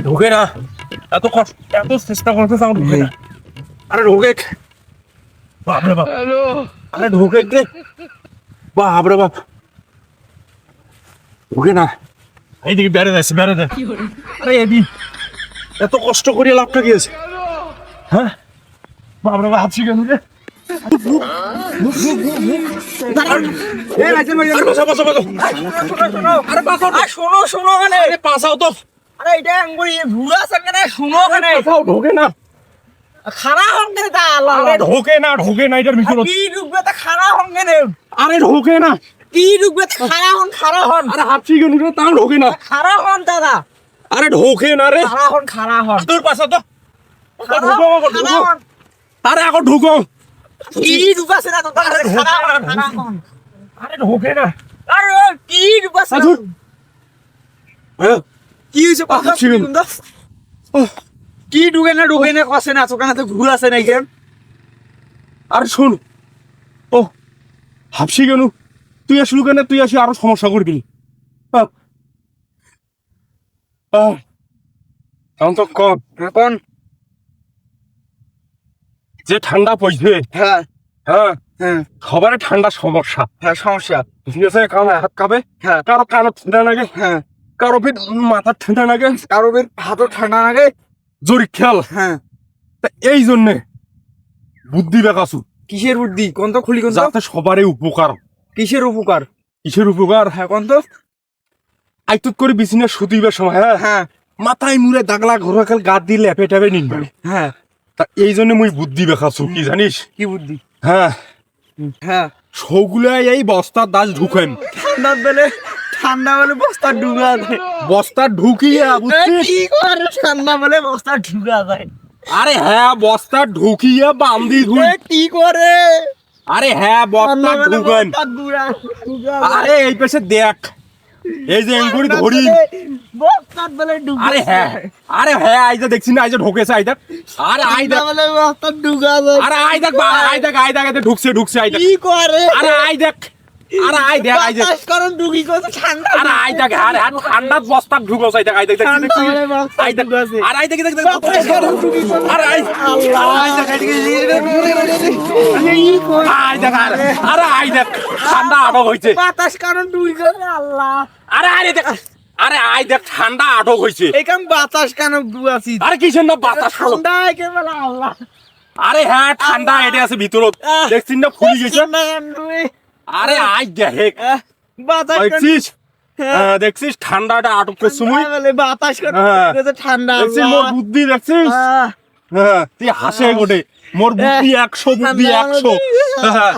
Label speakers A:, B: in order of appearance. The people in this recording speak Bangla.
A: ঢোকে না, এত কষ্ট, এত চেষ্টা করতে চাও ঢোকে না। আরে ঢোকে, বাপরে বাপ, আরে ঢোকে রে, বাপরে বাপ, ঢোকে না। এইদিকে বেড়ে যাচ্ছে, বেড়ে যায়। আরে এদি এত কষ্ট করিয়া লাভটা কি আছে? হ্যাঁ, বাপরে বাপ, হাঁপছি কেন রে?
B: শোনো শোনো মানে
A: পাঁচাও তো,
B: আরে এটা ভুলা আছে কেন শুনো কেন
A: ঢোকে না,
B: খারাপ হন কেন তা আল্লাহ
A: ঢোকে না, ঢোকে না এটার ভিতরে।
B: কি ঢুকবে তা খারাপ হন কেন
A: আরে ঢোকে না,
B: কি ঢুকবে তা খারাপ হন
A: আরে হাঁপছি কেন রে? তাও ঢোকে না।
B: খারাপ হন দাদা
A: আরে ঢোকে না রে,
B: খারাপ হন
A: তোর পাশা তো
B: খারাপ হন
A: আরে এখন ঢুকো।
B: কি ঢুকাছে না তো খারাপ হন
A: আরে ঢোকে না।
B: আরে কি ঢুকাছে
A: আচ্ছা,
B: কি হইছে কথা
A: হাঁপছি কেন?
B: কি ঢুকে না কছে না তোকানে তো ভুল আছে না কেন
A: আরে শোন, ও হাঁপছি কেন? তুই আসলু কেন? তুই আসি আরো সমস্যা করবি। এখন তো কম
B: এখন
A: যে ঠান্ডা পড়ছে,
B: হ্যাঁ
A: হ্যাঁ,
B: হ্যাঁ
A: সবারই ঠান্ডা সমস্যা।
B: হ্যাঁ সমস্যা
A: ঠিক আছে, কারো হাত কাঁপে,
B: হ্যাঁ
A: কারো কানো ঠান্ডা লাগে,
B: হ্যাঁ
A: কারো ফির মাথার ঠান্ডা লাগে,
B: কারো হাতও ঠান্ডা লাগে
A: জোরি খেয়াল।
B: হ্যাঁ
A: তা এই জন্যে বুদ্ধি বেকাছু,
B: কিসের বুদ্ধি কোন তো খুলি কোন তো
A: যাতে সবারই উপকার।
B: কিসের উপকার
A: কিসের উপকার?
B: হ্যাঁ কোন তো
A: আইতুত করে বিছানা শুতিবার সময়, হ্যাঁ,
B: হ্যাঁ
A: মাথায় মুড়ে দাগলা ঘোরা খেল গাদ দিয়ে লেপে টেপে নিনবে।
B: হ্যাঁ
A: তা এই জন্য মুই বুদ্ধি বেকাছু, কি জানিস?
B: কি বুদ্ধি
A: হ্যাঁ,
B: হ্যাঁ
A: সৌগুলাই এই বস্তার দাস ঢুকেন,
B: ঠান্ডা বলে বস্তা ডুবা যায়
A: বস্তা ঢুকিয়া, বুঝছিস?
B: কি করে ঠান্ডা বলে বস্তা ডুবা যায়
A: আরে হ্যাঁ, বস্তা ঢুকিয়া বান্দি ধুই।
B: কি করে
A: আরে হ্যাঁ, বস্তা ঢুকেন। আরে এই পেছে দেখ, এই যে এঙ্গুরি ধরি।
B: বস্তা বলে ডুবা
A: আরে হ্যাঁ, আরে হ্যাঁ, আই যে দেখছি না, আই যে ঢোকেছে, আই দেখ। আরে আই দেখ,
B: বলে বস্তা ডুবা যায়
A: আরে আই দেখ, আই দেখ, আই দেখ, আই দেখ, ঢুকছে, আই দেখ।
B: কি করে
A: আরে আই দেখ, আরে আই দেখ, আই দেখ,
B: বাতাস করন ডুগি করে ঠান্ডা
A: আরে আই দেখ, আরে ঠান্ডা বস্তা ঢুকো, আই দেখ, আই দেখ,
B: ঠান্ডা বলে বস্তা
A: আই দেখ,
B: ঢুকাছে।
A: আরে আই দেখ, দেখ, দেখ,
B: বাতাস করন ডুগি করে
A: আরে আই, আই দেখ, আই দেখ, আই দেখ, আরে আই দেখ, ঠান্ডা আটক হইছে।
B: বাতাস করন ডুগি করে আল্লাহ
A: আরে আরে দেখ, আরে আই দেখ, ঠান্ডা আটক হইছে।
B: এখান বাতাস কেন ডুবাছি
A: আরে কিসের না বাতাস হলো?
B: ঠান্ডা একেবারে আল্লাহ
A: আরে হ্যাঁ, ঠান্ডা এটা আছে ভিতরত, দেখছিস না ফুলি গেছে। আরে আই দেখ,
B: বাতাস
A: দেখছিস? হ্যাঁ, দেখছিস ঠান্ডাটা আটক করছি মুই।
B: বলে বাতাস
A: হ্যাঁ।
B: করে ঠান্ডা
A: দেখছিস মোর বুদ্ধি, দেখছিস? হ্যাঁ, তুই হাসে গোটে, মোর বুদ্ধি 100, বুদ্ধি 100। হ্যাঁ।